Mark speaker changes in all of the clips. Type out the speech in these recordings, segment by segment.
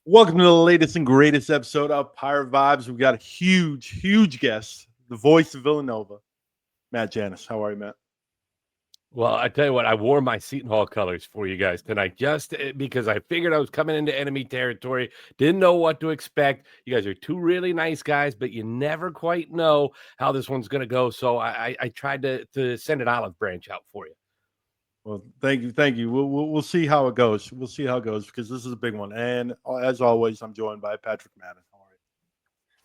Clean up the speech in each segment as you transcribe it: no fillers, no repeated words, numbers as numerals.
Speaker 1: Welcome to the latest and greatest episode of Pirate Vibes. We've got a huge guest, the voice of Villanova, Matt Janis. How are you, Matt?
Speaker 2: Well, I tell you what, I wore my Seton Hall colors for you guys tonight just because I figured I was coming into enemy territory. Didn't know what to expect. You guys are two really nice guys, but you never quite know how this one's going to go. So I tried to send an olive branch out for you.
Speaker 1: Well, thank you. We'll see how it goes. We'll see how it goes because this is a big one. And as always, I'm joined by Patrick Madden. How are you?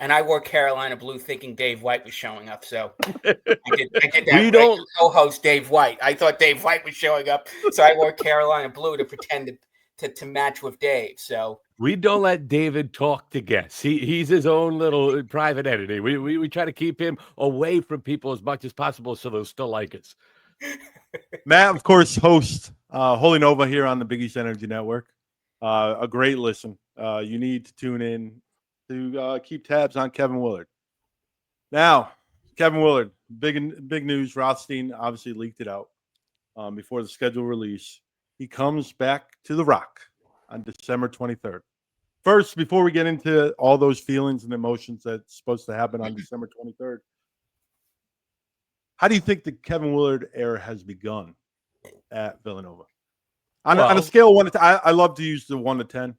Speaker 3: And I wore Carolina blue thinking Dave White was showing up. So I did that
Speaker 2: We don't
Speaker 3: co-host Dave White. I thought Dave White was showing up. So I wore Carolina blue to pretend to match with Dave. So
Speaker 2: we don't let David talk to guests. He's his own little private entity. We try to keep him away from people as much as possible so they'll still like us.
Speaker 1: Matt, of course, hosts Holy Nova here on the Big East Energy Network. A great listen. You need to tune in to keep tabs on Kevin Willard. Now, Kevin Willard, big news. Rothstein obviously leaked it out before the schedule release. He comes back to the Rock on December 23rd. First, before we get into all those feelings and emotions that's supposed to happen on December 23rd, how do you think the Kevin Willard era has begun at Villanova? On a scale of 1 to 10, I love to use the 1 to 10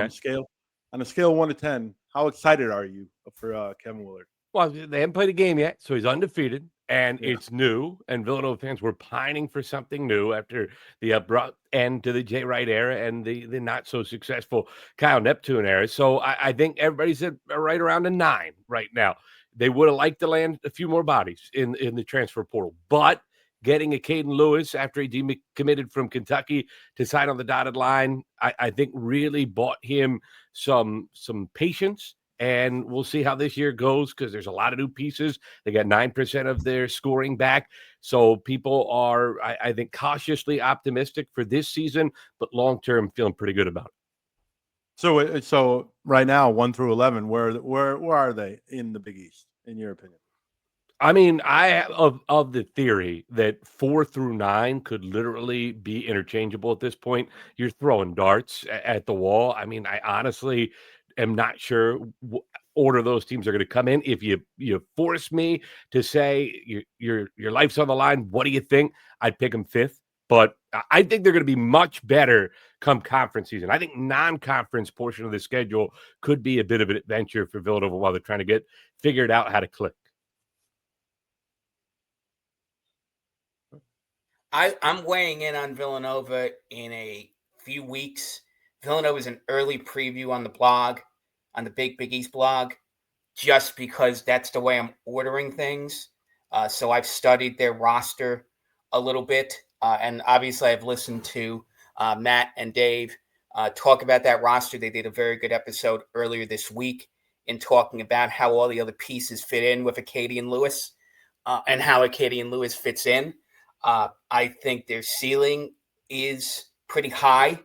Speaker 1: scale. On a scale of 1 to 10, how excited are you for Kevin Willard?
Speaker 2: Well, they haven't played a game yet, so he's undefeated, and it's new, and Villanova fans were pining for something new after the abrupt end to the Jay Wright era and the not-so-successful Kyle Neptune era. So I think everybody's at right around a 9 right now. They would have liked to land a few more bodies in the transfer portal, but getting a Caden Lewis after he decommitted from Kentucky to sign on the dotted line, I think really bought him some patience. And we'll see how this year goes because there's a lot of new pieces. They got 9% of their scoring back. So people are, I think, cautiously optimistic for this season, but long-term feeling pretty good about it.
Speaker 1: So right now, 1 through 11, where are they in the Big East, in your opinion?
Speaker 2: I mean, I of the theory that 4 through 9 could literally be interchangeable at this point. You're throwing darts at the wall. I mean, I honestly am not sure what order those teams are going to come in. If you force me to say your life's on the line, what do you think? I'd pick them 5th, but I think they're going to be much better come conference season. I think non-conference portion of the schedule could be a bit of an adventure for Villanova while they're trying to get figured out how to click.
Speaker 3: I'm weighing in on Villanova in a few weeks. Villanova is an early preview on the blog, on the Big East blog, just because that's the way I'm ordering things. So I've studied their roster a little bit, and obviously I've listened to Matt and Dave talk about that roster. They did a very good episode earlier this week in talking about how all the other pieces fit in with Acadian Lewis and how Acadian Lewis fits in. I think their ceiling is pretty high.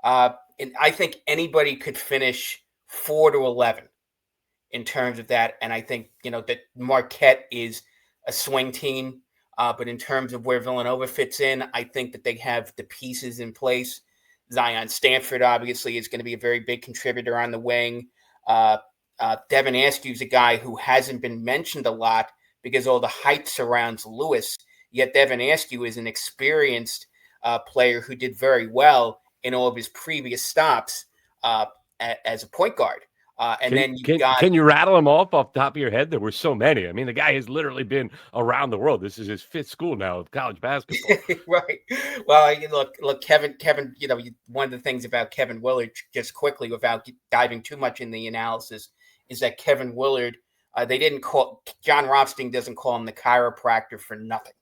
Speaker 3: And I think anybody could finish 4 to 11 in terms of that. And I think, that Marquette is a swing team. But in terms of where Villanova fits in, I think that they have the pieces in place. Zion Stanford, obviously, is going to be a very big contributor on the wing. Devin Askew is a guy who hasn't been mentioned a lot because all the hype surrounds Lewis. Yet Devin Askew is an experienced player who did very well in all of his previous stops as a point guard.
Speaker 2: Can you rattle them off the top of your head? There were so many. I mean, the guy has literally been around the world. This is his 5th school now of college basketball.
Speaker 3: Right. Well, look, Kevin. One of the things about Kevin Willard, just quickly, without diving too much in the analysis, is that Kevin Willard, John Rothstein doesn't call him the chiropractor for nothing.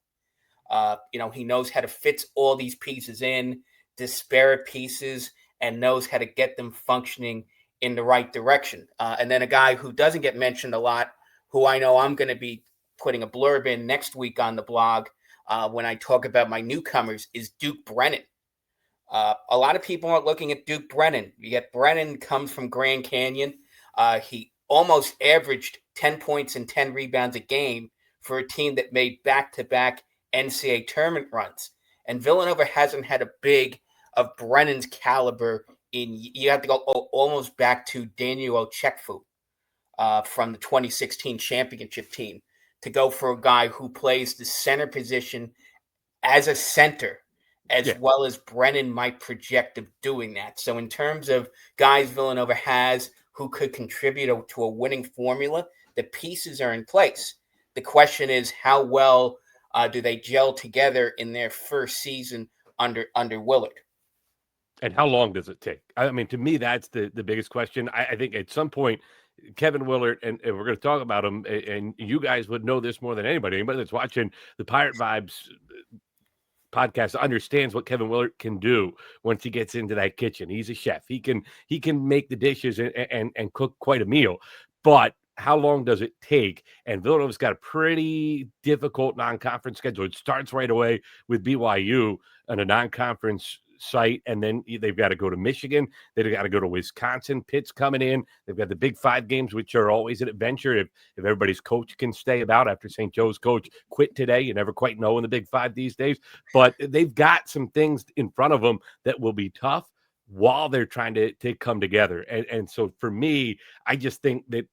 Speaker 3: He knows how to fit all these pieces in, disparate pieces, and knows how to get them functioning in the right direction. And then a guy who doesn't get mentioned a lot, who I know I'm going to be putting a blurb in next week on the blog when I talk about my newcomers, is Duke Brennan. A lot of people aren't looking at Duke Brennan. Yet Brennan comes from Grand Canyon. He almost averaged 10 points and 10 rebounds a game for a team that made back-to-back NCAA tournament runs. And Villanova hasn't had a big of Brennan's caliber you have to go almost back to Daniel Ochekwu from the 2016 championship team to go for a guy who plays the center position as a center, as well as Brennan might project of doing that. So in terms of guys Villanova has who could contribute to a winning formula, the pieces are in place. The question is, how well do they gel together in their first season under Willard?
Speaker 2: And how long does it take? I mean, to me, that's the biggest question. I think at some point, Kevin Willard, and we're going to talk about him, and you guys would know this more than anybody. Anybody that's watching the Pirate Vibes podcast understands what Kevin Willard can do once he gets into that kitchen. He's a chef. He can make the dishes and cook quite a meal. But how long does it take? And Villanova's got a pretty difficult non-conference schedule. It starts right away with BYU on a non-conference site, and then they've got to go to Michigan. They've got to go to Wisconsin. Pitt's coming in. They've got the Big Five games, which are always an adventure if everybody's coach can stay about after St. Joe's coach quit today. You never quite know in the Big Five these days. But they've got some things in front of them that will be tough while they're trying to come together. And so for me, I just think that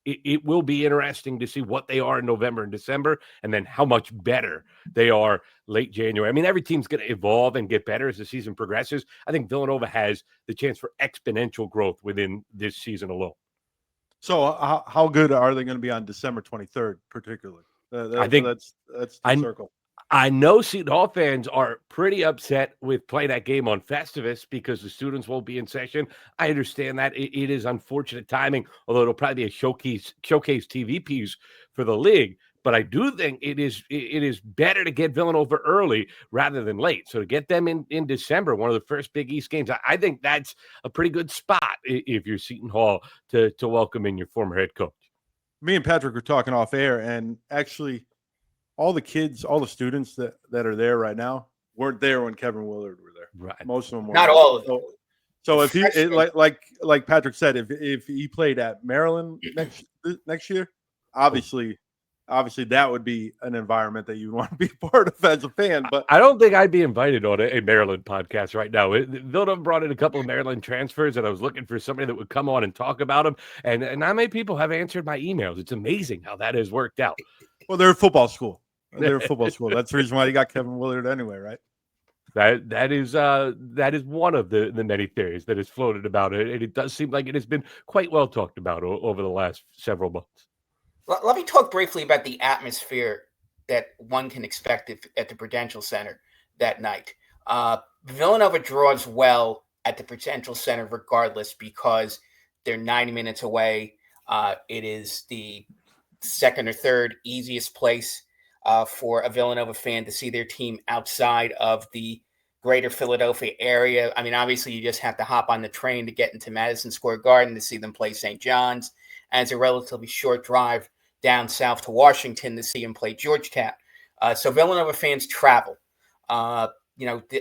Speaker 2: it will be interesting to see what they are in November and December, and then how much better they are late January. I mean, every team's going to evolve and get better as the season progresses. I think Villanova has the chance for exponential growth within this season alone.
Speaker 1: So how good are they going to be on December 23rd, particularly?
Speaker 2: I think
Speaker 1: that's the circle.
Speaker 2: I know Seton Hall fans are pretty upset with playing that game on Festivus because the students won't be in session. I understand that. It is unfortunate timing, although it'll probably be a showcase TV piece for the league. But I do think it is better to get Villanova early rather than late. So to get them in December, one of the first Big East games, I think that's a pretty good spot if you're Seton Hall to welcome in your former head coach.
Speaker 1: Me and Patrick were talking off air, and actually all the kids, all the students that are there right now weren't there when Kevin Willard were there.
Speaker 2: Right.
Speaker 1: Most of them were.
Speaker 3: Not all of them.
Speaker 1: So if he like Patrick said, if he played at Maryland next year, obviously that would be an environment that you want to be part of as a fan. But
Speaker 2: I don't think I'd be invited on a Maryland podcast right now. Villanova brought in a couple of Maryland transfers, and I was looking for somebody that would come on and talk about them. And not many people have answered my emails. It's amazing how that has worked out.
Speaker 1: Well, they're a football school. They're a football school. That's the reason why you got Kevin Willard anyway, right?
Speaker 2: That is one of the many theories that is floated about it. And it does seem like it has been quite well talked about over the last several months.
Speaker 3: Let me talk briefly about the atmosphere that one can expect at the Prudential Center that night. Villanova draws well at the Prudential Center regardless because they're 90 minutes away. It is the second or third easiest place for a Villanova fan to see their team outside of the greater Philadelphia area. I mean, obviously, you just have to hop on the train to get into Madison Square Garden to see them play St. John's. And it's a relatively short drive down south to Washington to see them play Georgetown. So Villanova fans travel. I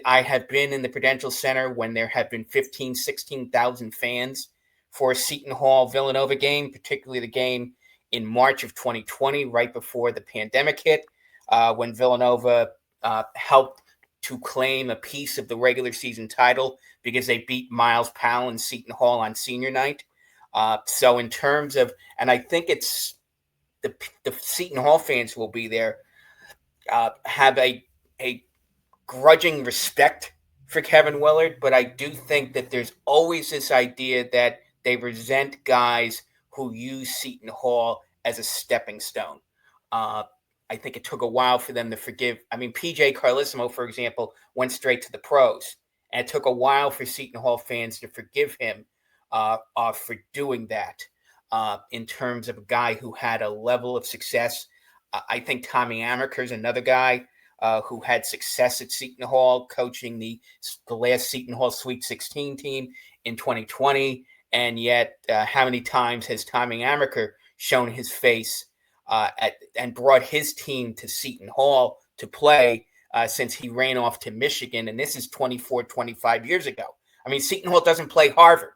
Speaker 3: have been in the Prudential Center when there have been 15,000, 16,000 fans for a Seton Hall Villanova game, particularly the game in March of 2020, right before the pandemic hit, when Villanova helped to claim a piece of the regular season title because they beat Miles Powell and Seton Hall on senior night. So in terms of, and I think it's the Seton Hall fans who will be there, have a grudging respect for Kevin Willard, but I do think that there's always this idea that they resent guys who use Seton Hall as a stepping stone. I think it took a while for them to forgive. I mean, PJ Carlissimo, for example, went straight to the pros, and it took a while for Seton Hall fans to forgive him for doing that in terms of a guy who had a level of success. I think Tommy Amaker is another guy who had success at Seton Hall, coaching the last Seton Hall Sweet 16 team in 2020. And yet, how many times has Tommy Amaker shown his face and brought his team to Seton Hall to play since he ran off to Michigan? And this is 24, 25 years ago. I mean, Seton Hall doesn't play Harvard.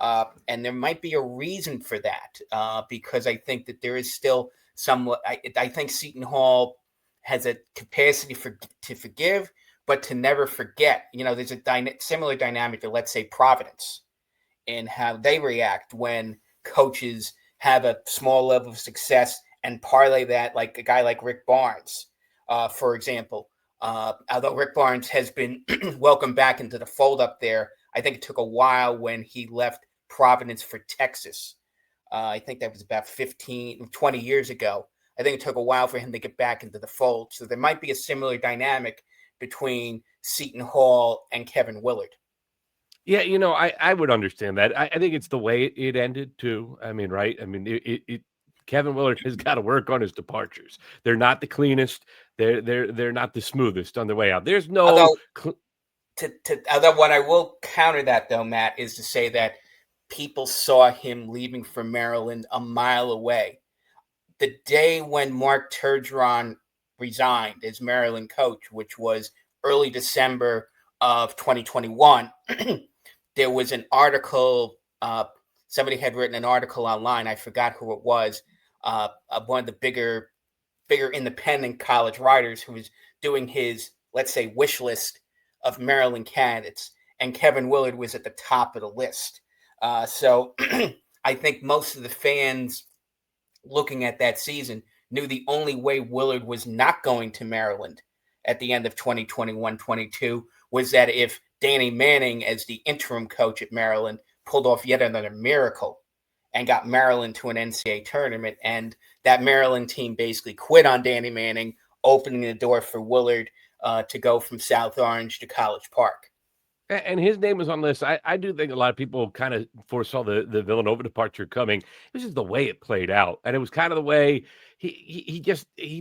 Speaker 3: And there might be a reason for that because I think that there is still I think Seton Hall has a capacity to forgive, but to never forget, there's a similar dynamic to, let's say, Providence, and how they react when coaches have a small level of success and parlay that, like a guy like Rick Barnes, for example. Although Rick Barnes has been welcomed back into the fold up there, I think it took a while when he left Providence for Texas. I think that was about 20 years ago. I think it took a while for him to get back into the fold. So there might be a similar dynamic between Seton Hall and Kevin Willard.
Speaker 2: Yeah, I would understand that. I think it's the way it ended too. I mean, right? I mean, Kevin Willard has got to work on his departures. They're not the cleanest. They're not the smoothest on the way out. There's no.
Speaker 3: Although what I will counter that though, Matt, is to say that people saw him leaving for Maryland a mile away. The day when Mark Turgeon resigned as Maryland coach, which was early December of 2021, there was an article. Somebody had written an article online. I forgot who it was. One of the bigger independent college writers who was doing his, let's say, wish list of Maryland candidates, and Kevin Willard was at the top of the list. So I think most of the fans looking at that season knew the only way Willard was not going to Maryland at the end of 2021-22 was that if Danny Manning, as the interim coach at Maryland, pulled off yet another miracle and got Maryland to an NCAA tournament, and that Maryland team basically quit on Danny Manning, opening the door for Willard to go from South Orange to College Park.
Speaker 2: And his name was on the list. I do think a lot of people kind of foresaw the Villanova departure coming. It was just the way it played out. And it was kind of the way he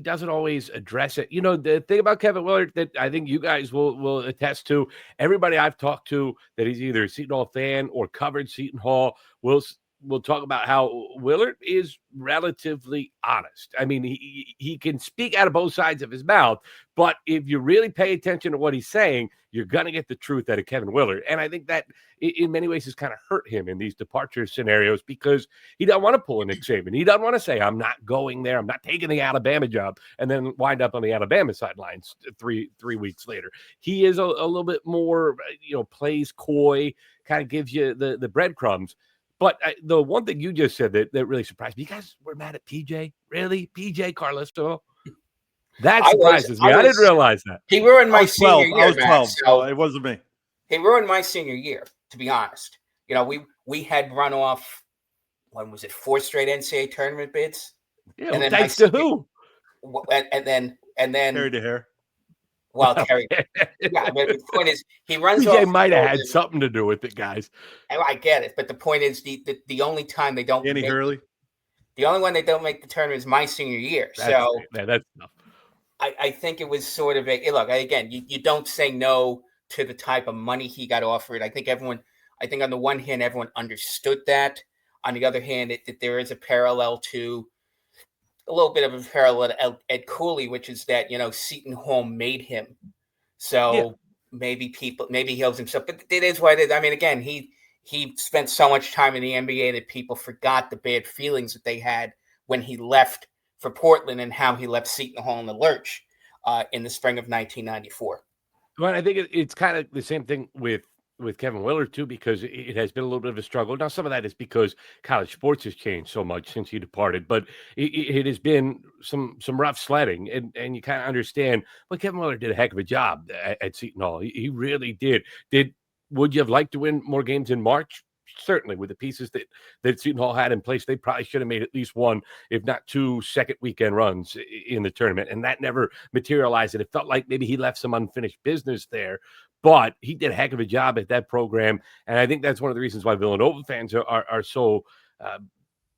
Speaker 2: doesn't always address it. The thing about Kevin Willard that I think you guys will attest to, everybody I've talked to that he's either a Seton Hall fan or covered Seton Hall will talk about how Willard is relatively honest. I mean, he can speak out of both sides of his mouth, but if you really pay attention to what he's saying, you're going to get the truth out of Kevin Willard. And I think that in many ways has kind of hurt him in these departure scenarios because he doesn't want to pull a Nick Saban. He doesn't want to say, I'm not going there. I'm not taking the Alabama job and then wind up on the Alabama sidelines three weeks later. He is a little bit more, plays coy, kind of gives you the breadcrumbs. But the one thing you just said that really surprised me, you guys were mad at PJ? Really? PJ Carlisto? That surprises me. I didn't realize that.
Speaker 3: He ruined my senior year.
Speaker 1: I was 12, so it wasn't me.
Speaker 3: He ruined my senior year, to be honest. We had run off, when was it, 4 straight NCAA tournament bids?
Speaker 2: Yeah, and then thanks to who?
Speaker 3: And then
Speaker 1: Harry DeHare.
Speaker 3: Well, Terry, yeah, but the point is, he runs
Speaker 2: PJ
Speaker 3: off.
Speaker 2: might have had something to do with it, guys.
Speaker 3: I get it, but the point is, the only time they don't
Speaker 1: Danny Hurley.
Speaker 3: The only one they don't make the tournament is my senior year.
Speaker 2: That's enough.
Speaker 3: I think it was sort of look, again, you don't say no to the type of money he got offered. I think on the one hand, everyone understood that. On the other hand, there is a parallel to a little bit of a parallel to Ed Cooley, which is that, Seton Hall made him. So maybe he owes himself, but it is what it is. I mean, again, he spent so much time in the NBA that people forgot the bad feelings that they had when he left for Portland and how he left Seton Hall in the lurch in the spring of 1994.
Speaker 2: Well, I think it's kind of the same thing with Kevin Willard too, because it has been a little bit of a struggle. Now, some of that is because college sports has changed so much since he departed, but it has been some rough sledding, and you kind of understand. Well, Kevin Willard did a heck of a job at Seton Hall. He really did. Would you have liked to win more games in March? Certainly, with the pieces that Seton Hall had in place, they probably should have made at least one, if not 2 second weekend runs in the tournament. And that never materialized. And it felt like maybe he left some unfinished business there. But he did a heck of a job at that program. And I think that's one of the reasons why Villanova fans are so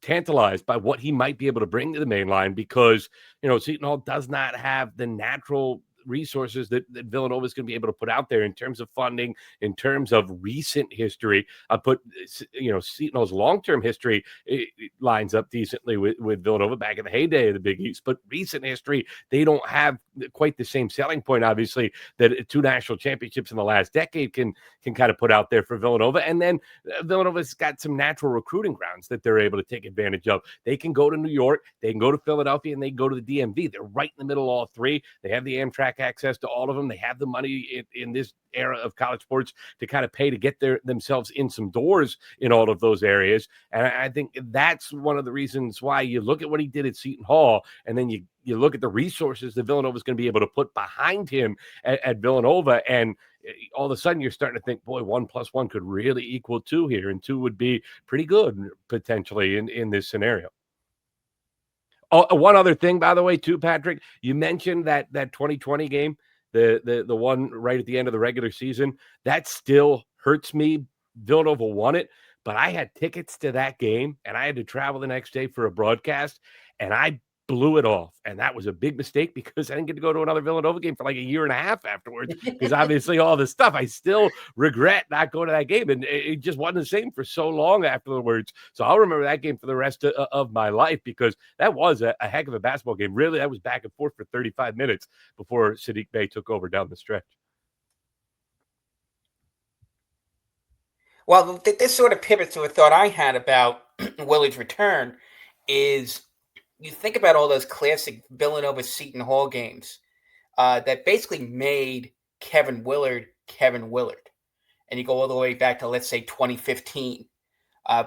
Speaker 2: tantalized by what he might be able to bring to the main line, because, Seton Hall does not have the natural resources that Villanova is going to be able to put out there in terms of funding, in terms of recent history. I put, Seton Hall's long-term history it lines up decently with Villanova back in the heyday of the Big East, but recent history, they don't have quite the same selling point, obviously, that 2 national championships in the last decade can kind of put out there for Villanova. And then Villanova's got some natural recruiting grounds that they're able to take advantage of. They can go to New York, they can go to Philadelphia, and they can go to the DMV. They're right in the middle of all 3. They have the Amtrak quarterback access to all of them. They have the money in this era of college sports to kind of pay to get themselves in some doors in all of those areas. And I think that's one of the reasons why you look at what he did at Seton Hall, and then you look at the resources that Villanova is going to be able to put behind him at Villanova, and all of a sudden you're starting to think, boy, 1 + 1 could really equal 2 here, and 2 would be pretty good potentially in this scenario. Oh, one other thing, by the way, too, Patrick, you mentioned that 2020 game, the one right at the end of the regular season, that still hurts me. Villanova won it, but I had tickets to that game, and I had to travel the next day for a broadcast, and I blew it off. And that was a big mistake because I didn't get to go to another Villanova game for like a year and a half afterwards, because obviously all this stuff, I still regret not going to that game. And it just wasn't the same for so long afterwards. So I'll remember that game for the rest of my life, because that was a heck of a basketball game. Really, that was back and forth for 35 minutes before Sadiq Bey took over down the stretch.
Speaker 3: Well, this sort of pivots to a thought I had about Willard's return is, you think about all those classic Villanova Seton Hall games that basically made Kevin Willard. And you go all the way back to, let's say, 2015.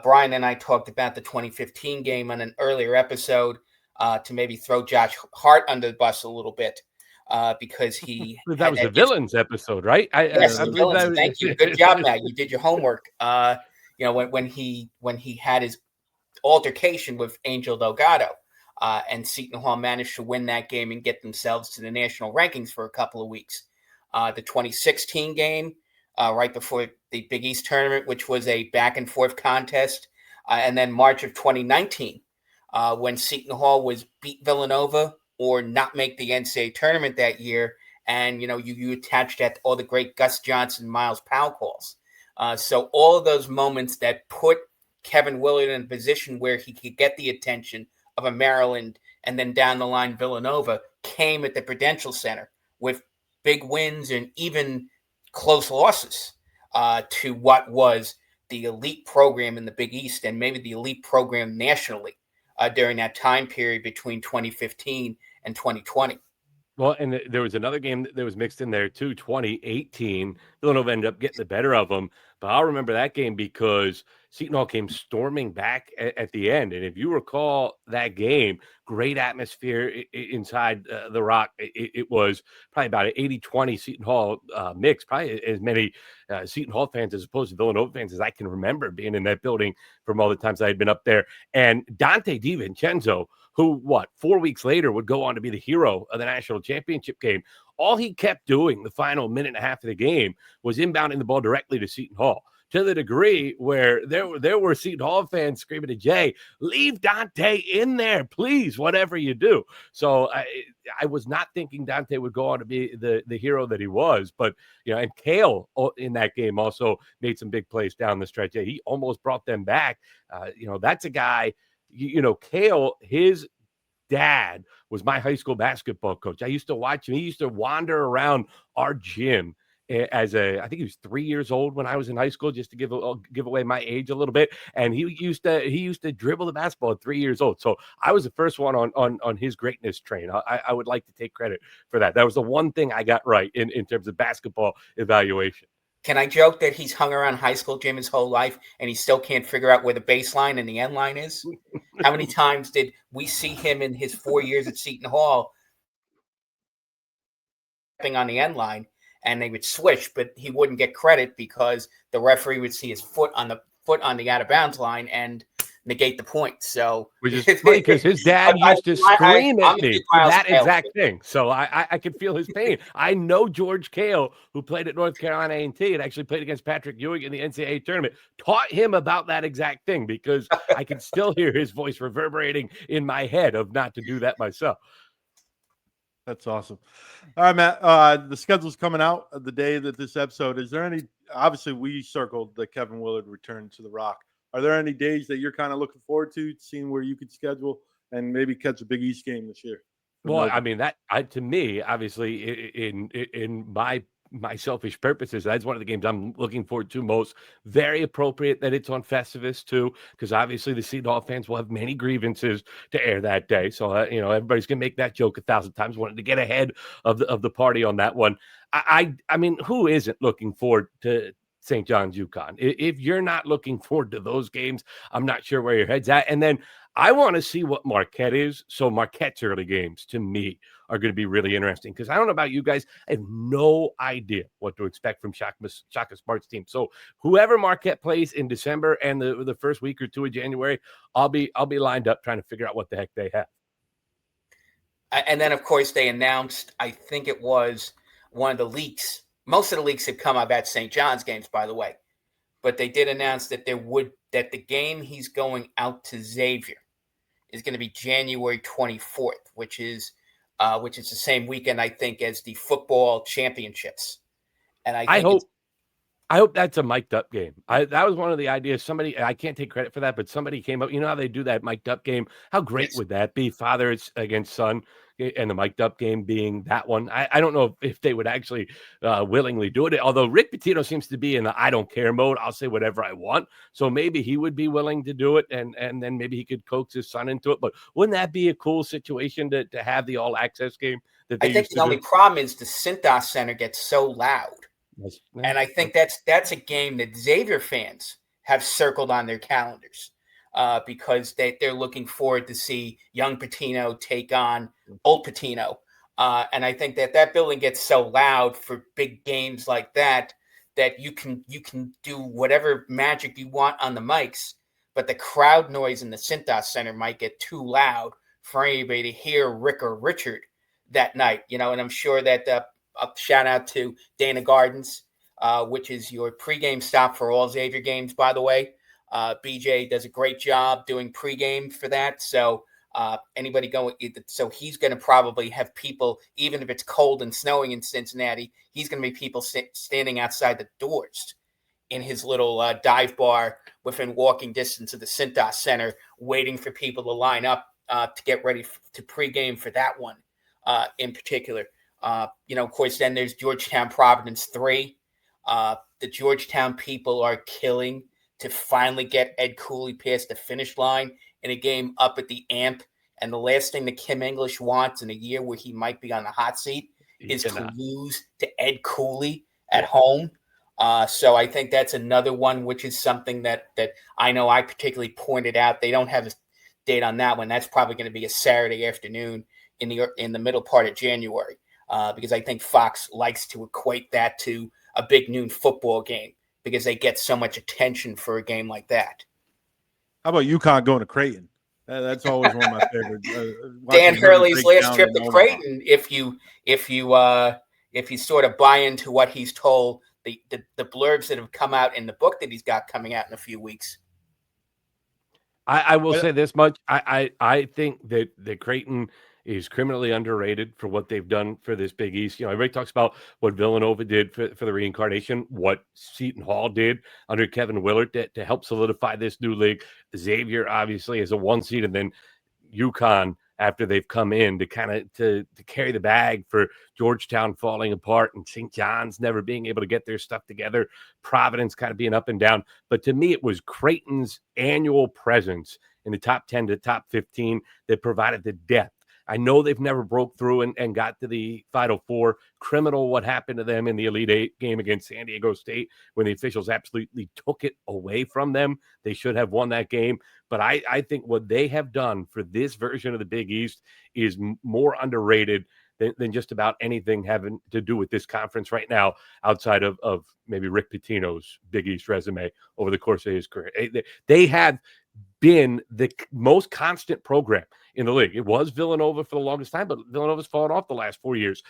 Speaker 3: Brian and I talked about the 2015 game on an earlier episode to maybe throw Josh Hart under the bus a little bit because he...
Speaker 2: that was the Villains episode, right?
Speaker 3: Yes, the Villains. Thank you. Good job, Matt. You did your homework. When he had his altercation with Angel Delgado. And Seton Hall managed to win that game and get themselves to the national rankings for a couple of weeks. The 2016 game, right before the Big East tournament, which was a back-and-forth contest. And then March of 2019, when Seton Hall was beat Villanova or not make the NCAA tournament that year. And, you attached that to all the great Gus Johnson, Miles Powell calls. So all of those moments that put Kevin Willard in a position where he could get the attention of a Maryland and then down the line Villanova came at the Prudential Center with big wins and even close losses to what was the elite program in the Big East and maybe the elite program nationally during that time period between 2015 and 2020.
Speaker 2: Well, and there was another game that was mixed in there too, 2018. Villanova ended up getting the better of them. But I'll remember that game because Seton Hall came storming back at the end. And if you recall that game, great atmosphere inside the Rock. It was probably about an 80-20 Seton Hall mix, probably as many Seton Hall fans as opposed to Villanova fans as I can remember being in that building from all the times I had been up there. And Dante DiVincenzo, who, 4 weeks later would go on to be the hero of the national championship game. All he kept doing the final minute and a half of the game was inbounding the ball directly to Seton Hall, to the degree where there were Seton Hall fans screaming to Jay, leave Dante in there, please, whatever you do. So I was not thinking Dante would go on to be the hero that he was. But, and Kale in that game also made some big plays down the stretch. He almost brought them back. That's a guy, Kale, his dad was my high school basketball coach. I used to watch him. He used to wander around our gym I think he was 3 years old when I was in high school, just to give away my age a little bit. And he used to dribble the basketball at 3 years old. So I was the first one on his greatness train. I would like to take credit for that. That was the one thing I got right in terms of basketball evaluation.
Speaker 3: Can I joke that he's hung around high school gym his whole life and he still can't figure out where the baseline and the end line is? How many times did we see him in his 4 years at Seton Hall on the end line, and they would switch, but he wouldn't get credit because the referee would see his foot on the out of bounds line and negate the point. So,
Speaker 2: which is funny because his dad used to scream at me for that exact thing. So I could feel his pain. I know George Kale, who played at North Carolina A&T and actually played against Patrick Ewing in the NCAA tournament, taught him about that exact thing because I can still hear his voice reverberating in my head of not to do that myself.
Speaker 1: That's awesome. All right, Matt, the schedule's coming out the day that this episode. Is there any, obviously we circled the Kevin Willard return to the Rock. Are there any days that you're kind of looking forward to seeing where you could schedule and maybe catch a Big East game this year?
Speaker 2: Well, I mean, to me, obviously, in my my selfish purposes, that's one of the games I'm looking forward to most. Very appropriate that it's on Festivus too, because obviously the Seton Hall fans will have many grievances to air that day. So everybody's gonna make that joke 1,000 times. Wanted to get ahead of the party on that one. I mean, who isn't looking forward to St. John's UConn? If you're not looking forward to those games, I'm not sure where your head's at. And then I want to see what Marquette is. So Marquette's early games to me are going to be really interesting because I don't know about you guys. I have no idea what to expect from Shaka Smart's team. So whoever Marquette plays in December and the first week or two of January, I'll be lined up trying to figure out what the heck they have.
Speaker 3: And then, of course, they announced, I think it was one of the leaks. Most of the leaks have come up at St. John's games, by the way. But they did announce that that the game he's going out to Xavier is going to be January 24th, which is the same weekend, I think, as the football championships. And I
Speaker 2: hope that's a mic'd up game. That was one of the ideas. Somebody, I can't take credit for that, but somebody came up. You know how they do that mic'd up game? How great would that be? Father against son, and the mic'd up game being that one. I don't know if they would actually willingly do it. Although Rick Pitino seems to be in the I don't care mode. I'll say whatever I want. So maybe he would be willing to do it, and then maybe he could coax his son into it. But wouldn't that be a cool situation to have the all access game? That they
Speaker 3: I think the only problem is the Cintas Center gets so loud. And I think that's a game that Xavier fans have circled on their calendars because they're looking forward to see young Pitino take on old Pitino. And I think that building gets so loud for big games like that you can do whatever magic you want on the mics, but the crowd noise in the Cintas Center might get too loud for anybody to hear Rick or Richard that night. And I'm sure that a shout out to Dana Gardens, which is your pregame stop for all Xavier games, by the way. BJ does a great job doing pregame for that. So anybody going, so he's going to probably have people, even if it's cold and snowing in Cincinnati, he's going to be people standing outside the doors in his little dive bar within walking distance of the Cintas Center, waiting for people to line up to get ready to pregame for that one in particular. Of course, then there's Georgetown Providence 3. The Georgetown people are killing to finally get Ed Cooley past the finish line in a game up at the AMP. And the last thing that Kim English wants in a year where he might be on the hot seat is to lose to Ed Cooley at home. So I think that's another one, which is something that I know I particularly pointed out. They don't have a date on that one. That's probably going to be a Saturday afternoon in the middle part of January. Because I think Fox likes to equate that to a big noon football game because they get so much attention for a game like that.
Speaker 1: How about UConn going to Creighton? That's always one of my favorites.
Speaker 3: Dan Hurley's last trip to Creighton, if you sort of buy into what he's told, the blurbs that have come out in the book that he's got coming out in a few weeks.
Speaker 2: I will say this much. I think that Creighton is criminally underrated for what they've done for this Big East. Everybody talks about what Villanova did for the reincarnation, what Seton Hall did under Kevin Willard to help solidify this new league. Xavier, obviously, is a 1 seed, and then UConn after they've come in to kind of to carry the bag for Georgetown falling apart and St. John's never being able to get their stuff together, Providence kind of being up and down. But to me, it was Creighton's annual presence in the top 10 to top 15 that provided the depth. I know they've never broke through and got to the Final Four. Criminal what happened to them in the Elite Eight game against San Diego State when the officials absolutely took it away from them. They should have won that game. But I think what they have done for this version of the Big East is more underrated than just about anything having to do with this conference right now outside of maybe Rick Pitino's Big East resume over the course of his career. They have been the most constant program in the league. It was Villanova for the longest time, but Villanova's fallen off the last 4 years.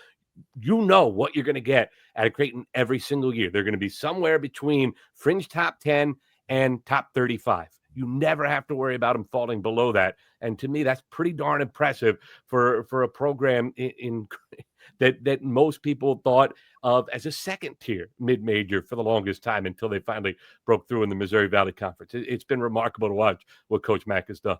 Speaker 2: You know what you're going to get out of Creighton every single year. They're going to be somewhere between fringe top 10 and top 35. You never have to worry about them falling below that. And to me, that's pretty darn impressive for a program in that most people thought of as a second tier mid-major for the longest time until they finally broke through in the Missouri Valley Conference. It's been remarkable to watch what Coach Mack has done.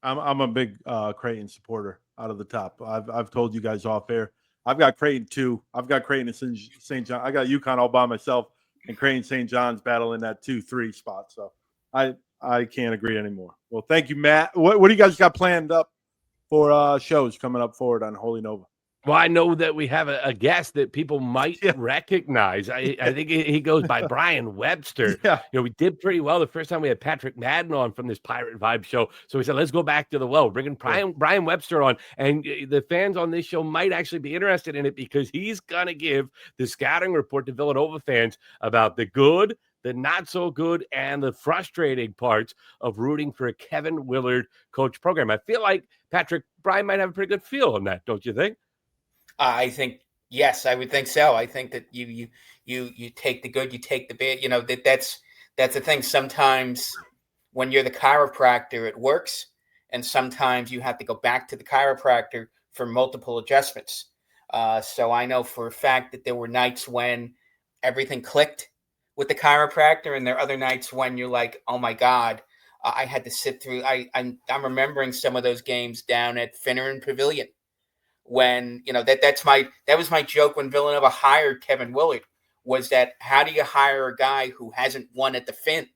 Speaker 1: I'm a big Creighton supporter out of the top. I've told you guys off air. I've got Creighton 2. I've got Creighton and St. John. I got UConn all by myself, and Creighton St. John's battling that 2-3 spot. So I can't agree anymore. Well, thank you, Matt. What do you guys got planned up for shows coming up forward on Holy Nova?
Speaker 2: Well, I know that we have a guest that people might recognize. I think he goes by Brian Webster.
Speaker 1: Yeah.
Speaker 2: We did pretty well the first time we had Patrick Madden on from this Pirate Vibe show. So we said, let's go back to the well, bringing Brian Webster on. And the fans on this show might actually be interested in it because he's going to give the scouting report to Villanova fans about the good, the not so good, and the frustrating parts of rooting for a Kevin Willard coach program. I feel like Brian might have a pretty good feel on that, don't you think?
Speaker 3: I think, yes, I would think so. I think that you take the good, you take the bad. That's the thing. Sometimes when you're the chiropractor, it works, and sometimes you have to go back to the chiropractor for multiple adjustments. So I know for a fact that there were nights when everything clicked with the chiropractor, and there are other nights when you're like, oh my God, I had to sit through. I'm remembering some of those games down at Finneran Pavilion. When that was my joke when Villanova hired Kevin Willard, was that how do you hire a guy who hasn't won at the Finn?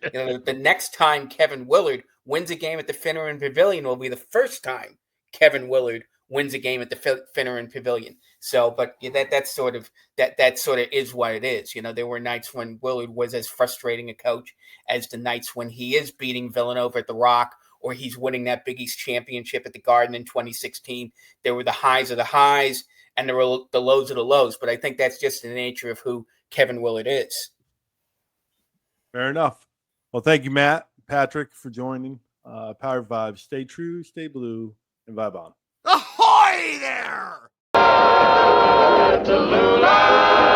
Speaker 3: The next time Kevin Willard wins a game at the Finneran Pavilion will be the first time Kevin Willard wins a game at the Finneran Pavilion. So, but that sort of is what it is. There were nights when Willard was as frustrating a coach as the nights when he is beating Villanova at the Rock, or he's winning that Big East championship at the Garden in 2016. There were the highs of the highs, and there were the lows of the lows. But I think that's just the nature of who Kevin Willard is.
Speaker 1: Fair enough. Well, thank you, Matt, Patrick, for joining. Power Vibe. Stay true, stay blue, and vibe on.
Speaker 2: Ahoy there!
Speaker 4: Tallulah!